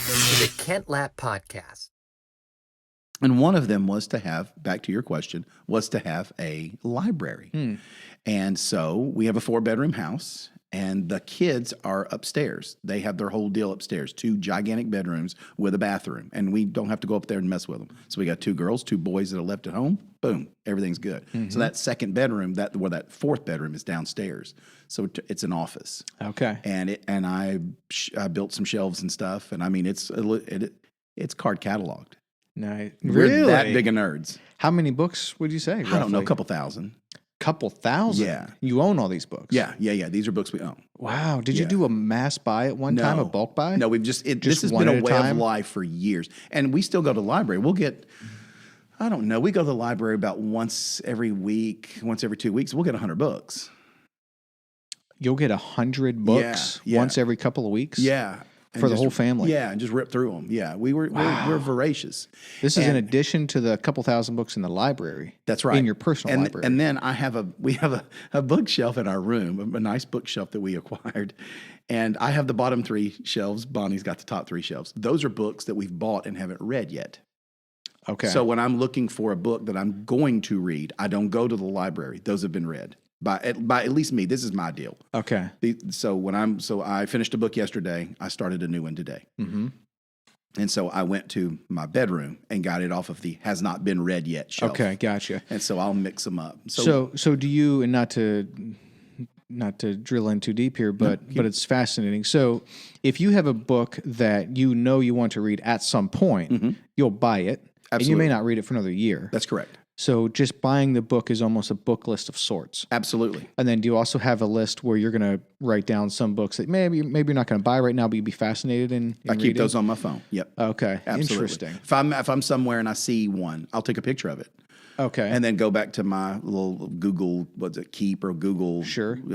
Welcome to the Kent Lapp Podcast. And one of them was to have, back to your question, was to have a library. And so we have a 4-bedroom house, and the kids are upstairs. They have their whole deal upstairs, 2 gigantic bedrooms with a bathroom, and we don't have to go up there and mess with them. So we got 2 girls, 2 boys that are left at home. Boom, everything's good. So that second bedroom, that 4th bedroom is downstairs. So it's an office. Okay. And I built some shelves and stuff, and I mean it's card cataloged. Nice. We're Really? that big of nerds. How many books would you say? I don't know, a roughly? couple thousand. Couple thousand? Yeah. You own all these books? Yeah. These are books we own. Wow. Did you do a mass buy at one time, a bulk buy? No, we've this has one been a at a way time? of life for years. And we still go to the library. We'll get, I don't know, we go to the library about once every week, once every 2 weeks. We'll get 100 books. You'll get 100 books Yeah. once every couple of weeks? Yeah. For the whole family? Yeah, and just rip through them. Yeah, we're voracious. This is in addition to the couple thousand books in the library. That's right. In your personal library. And then we have a bookshelf in our room, a nice bookshelf that we acquired. And I have the bottom 3 shelves. Bonnie's got the top 3 shelves. Those are books that we've bought and haven't read yet. Okay. So when I'm looking for a book that I'm going to read, I don't go to the library. Those have been read by at least me. This is my deal. Okay. So I finished a book yesterday. I started a new one today. Mm-hmm. And so I went to my bedroom and got it off of the has not been read yet shelf. Okay, gotcha. And so I'll mix them up. So do you, and not to drill in too deep here, but it's fascinating. So if you have a book that you know you want to read at some point, you'll buy it. And you Absolutely. may not read it for another year. That's correct. So just buying the book is almost a book list of sorts. Absolutely. And then do you also have a list where you're going to write down some books that maybe you're not going to buy right now, but you'd be fascinated in I keep reading? those on my phone. Yep. Okay. Absolutely. Interesting. If I'm somewhere and I see one, I'll take a picture of it. Okay. And then go back to my little Google, Keep or Google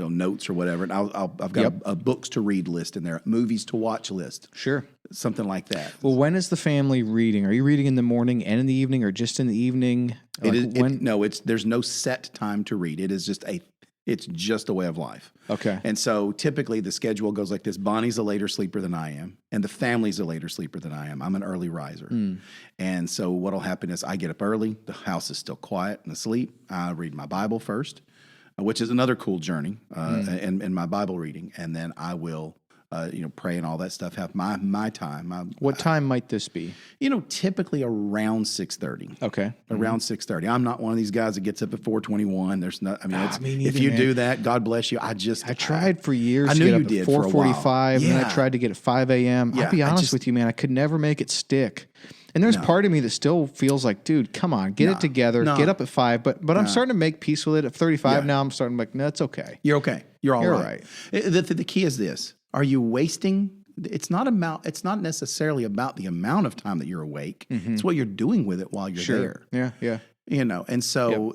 notes or whatever. And I've got a books to read list in there, movies to watch list. Sure. Something like that. Well, when is the family reading? Are you reading in the morning and in the evening, or just in the evening? There's no set time to read. It's just a way of life. Okay. And so typically the schedule goes like this. Bonnie's a later sleeper than I am, and the family's a later sleeper than I am. I'm an early riser. And so what'll happen is I get up early. The house is still quiet and asleep. I read my Bible first, which is another cool journey in my Bible reading. And then I will pray and all that stuff. Have my time. What time might this be? Typically around 6:30. Okay. Around 6:30. I'm not one of these guys that gets up at 4:21. There's not. I mean, me neither, if you man. do that, God bless you. I tried for years I to knew get you up did at for a while. 4:45, and then I Yeah. tried to get at 5 a.m. Yeah, I'll be I honest just- with you, man. I could never make it stick. And there's part of me that still feels like, dude, come on, get it together, No. get up at 5. But I'm starting to make peace with it. At 35 Yeah. now, I'm starting to like, no, it's okay. You're okay. You're all You're right. The key is this: are you wasting? It's not necessarily about the amount of time that you're awake. It's what you're doing with it while you're there. Yeah. And so,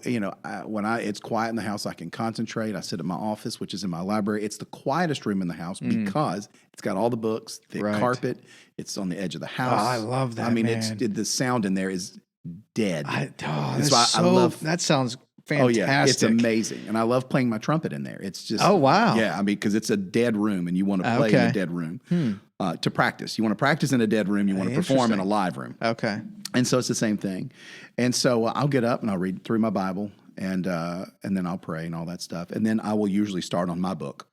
when it's quiet in the house, I can concentrate. I sit at my office, which is in my library. It's the quietest room in the house because it's got all the books, thick carpet. It's on the edge of the house. Oh, I love that, I mean, man. the sound in there is dead. That's why I love. that sounds Oh fantastic. yeah, it's amazing, and I love playing my trumpet in there. It's just Oh, wow. yeah. I mean, because it's a dead room, and you want to play in a dead room to practice. You want to practice in a dead room. You want to perform in a live room. Okay. And so it's the same thing. And so I'll get up and I'll read through my Bible, and then I'll pray and all that stuff, and then I will usually start on my book.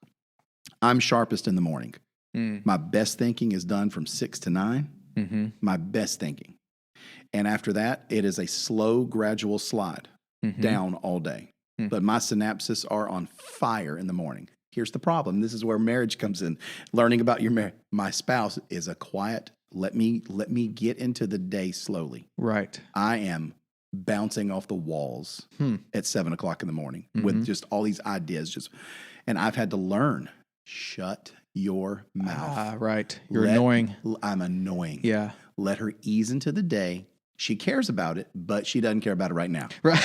I'm sharpest in the morning. My best thinking is done from 6 to 9. My best thinking, and after that, it is a slow, gradual slide down all day. But my synapses are on fire in the morning. Here's the problem. This is where marriage comes in. Learning about my spouse is a quiet. Let me get into the day slowly. Right. I am bouncing off the walls at 7 o'clock in the morning with just all these ideas. And I've had to learn. Shut your mouth. Right. You're annoying. I'm annoying. Yeah. Let her ease into the day. She cares about it, but she doesn't care about it right now. Right.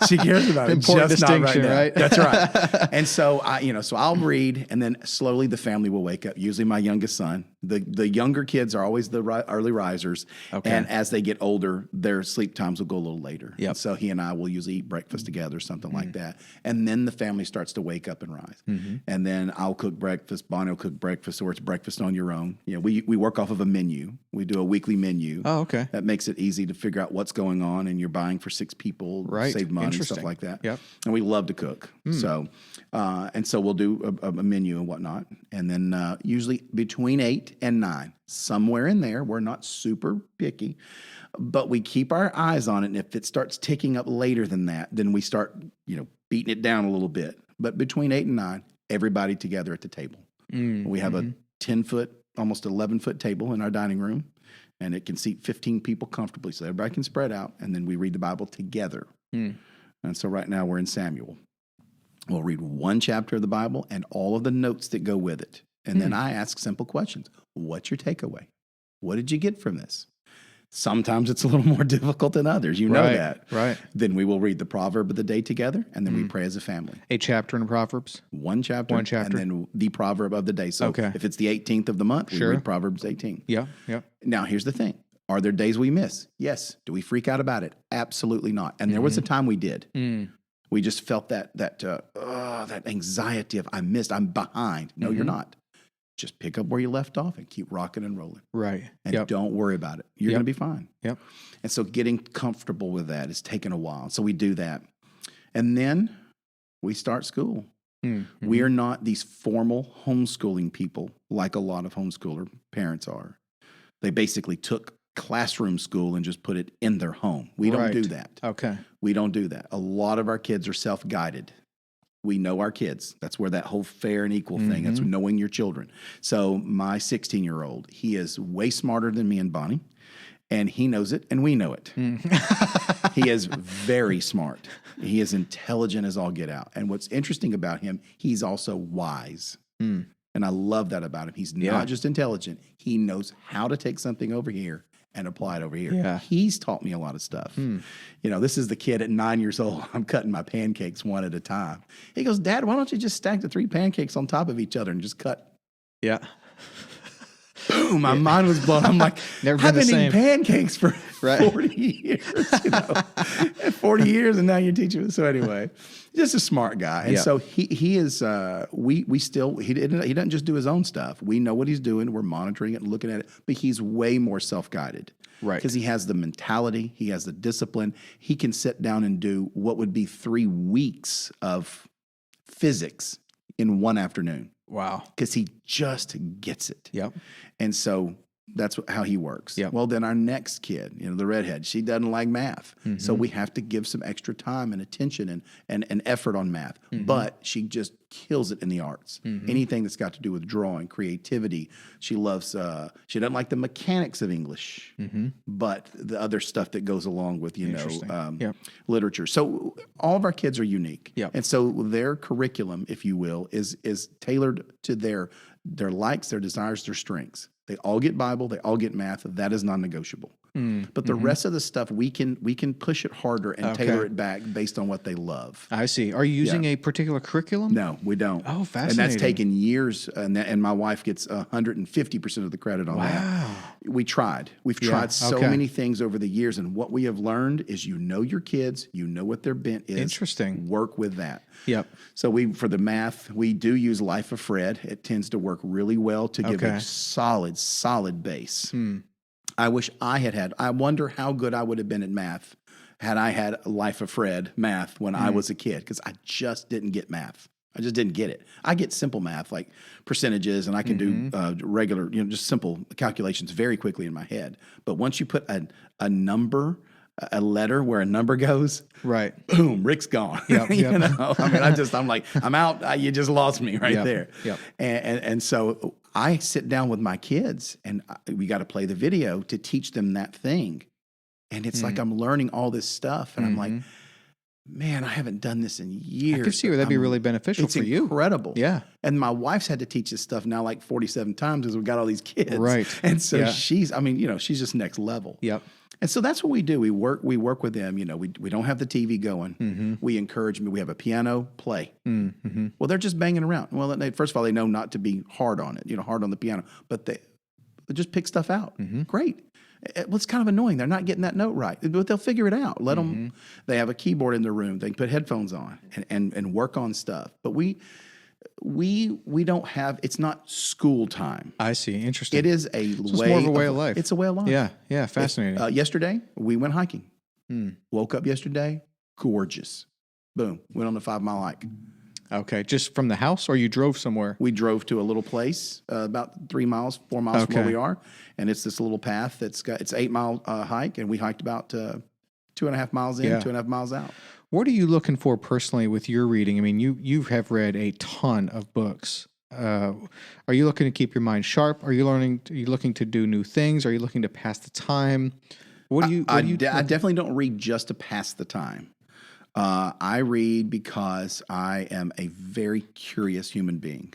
She cares about it, Important just not right distinction, now. right? That's right. And so so I'll read, and then slowly the family will wake up. Usually my youngest son, The younger kids are always the early risers, Okay. and as they get older, their sleep times will go a little later. Yep. And so he and I will usually eat breakfast together, something like that, and then the family starts to wake up and rise. And then I'll cook breakfast, Bonnie will cook breakfast, or it's breakfast on your own. We work off of a menu. We do a weekly menu. Oh, okay. That makes it easy to figure out what's going on, and you're buying for 6 people, Right. save money, Interesting. stuff like that. Yep. And we love to cook. So we'll do a menu and whatnot. And then usually between 8 and 9, somewhere in there, we're not super picky, but we keep our eyes on it. And if it starts ticking up later than that, then we start, beating it down a little bit. But between 8 and 9, everybody together at the table. We have a 10-foot, almost 11-foot table in our dining room, and it can seat 15 people comfortably. So everybody can spread out, and then we read the Bible together. And so right now we're in Samuel. We'll read one chapter of the Bible and all of the notes that go with it. And then I ask simple questions. What's your takeaway? What did you get from this? Sometimes it's a little more difficult than others. You know that. Right. Then we will read the proverb of the day together, and then we pray as a family. A chapter in Proverbs? One chapter. One chapter. And then the proverb of the day. So if it's the 18th of the month, we read Proverbs 18. Yeah. Now, here's the thing. Are there days we miss? Yes. Do we freak out about it? Absolutely not. And there was a time we did. We just felt that anxiety of I missed, I'm behind. No, you're not. Just pick up where you left off and keep rocking and rolling. Right. And don't worry about it. You're going to be fine. Yep. And so getting comfortable with that is taking a while. So we do that. And then we start school. We are not these formal homeschooling people like a lot of homeschooler parents are. They basically took classroom school and just put it in their home. We don't do that. Okay. We don't do that. A lot of our kids are self-guided. We know our kids. That's where that whole fair and equal thing, that's knowing your children. So my 16-year-old, he is way smarter than me and Bonnie, and he knows it, and we know it. He is very smart. He is intelligent as all get out. And what's interesting about him, he's also wise. And I love that about him. He's not just intelligent. He knows how to take something over here and apply it over here. Yeah. He's taught me a lot of stuff. This is the kid at 9 years old. I'm cutting my pancakes one at a time. He goes, Dad, why don't you just stack the 3 pancakes on top of each other and just cut? Yeah. Boom, my mind was blown. I'm like, Never been I've been the eating same. pancakes for 40 years, 40 years, and now you're teaching me. So anyway, just a smart guy. And so he is, he doesn't just do his own stuff. We know what he's doing. We're monitoring it and looking at it, but he's way more self-guided. Right. Because he has the mentality, he has the discipline. He can sit down and do what would be 3 weeks of physics in one afternoon. Wow. Because he just gets it. Yep. And so that's how he works. Yep. Well, then our next kid, the redhead, she doesn't like math. So we have to give some extra time and attention and effort on math. But she just kills it in the arts. Anything that's got to do with drawing, creativity. She loves, she doesn't like the mechanics of English, but the other stuff that goes along with, literature. So all of our kids are unique. Yep. And so their curriculum, if you will, is tailored to their likes, their desires, their strengths. They all get Bible, they all get math. That is non-negotiable. But the rest of the stuff, we can push it harder and tailor it back based on what they love. I see. Are you using a particular curriculum? No, we don't. Oh, fascinating. And that's taken years, and my wife gets 150% of the credit on that. We tried. We've tried so many things over the years, and what we have learned is your kids, you know what their bent is. Interesting. Work with that. Yep. So for the math, we do use Life of Fred. It tends to work really well to give a solid base. I wish I wonder how good I would have been at math had I had Life of Fred math when I was a kid, because I just didn't get math. I just didn't get it. I get simple math like percentages, and I can do regular, just simple calculations very quickly in my head. But once you put a number, a letter where a number goes, right? Boom, Rick's gone. Yep. I'm like, I'm out. You just lost me right there. Yep. And so I sit down with my kids, and we got to play the video to teach them that thing. And it's like I'm learning all this stuff, and I'm like, man, I haven't done this in years. I can see where that'd be really beneficial for you. It's incredible. Yeah. And my wife's had to teach this stuff now like 47 times because we've got all these kids. Right. And so she's just next level. Yep. And so that's what we do. We work with them. We don't have the TV going. We encourage them. We have a piano, play. Well, they're just banging around. Well, first of all, they know not to be hard on it, hard on the piano. But just pick stuff out. Mm-hmm. Great. Well, it's kind of annoying. They're not getting that note right, but they'll figure it out. Let them. They have a keyboard in their room. They can put headphones on and work on stuff. But we don't have. It's not school time. I see. Interesting. It is a So way. it's more of a way of life. It's a way of life. Yeah. Fascinating. Yesterday we went hiking. Woke up yesterday, gorgeous. Boom. Went on a 5-mile hike. Okay, just from the house, or you drove somewhere? We drove to a little place about 4 miles from where we are, and it's this lit's path it's 8-mile hike, and we hiked about 2.5 miles in, 2.5 miles out. What are you looking for personally with your reading? I mean, you have read a ton of books. Are you looking to keep your mind sharp? Are you looking to do new things? Are you looking to pass the time? I definitely don't read just to pass the time. I read because I am a very curious human being.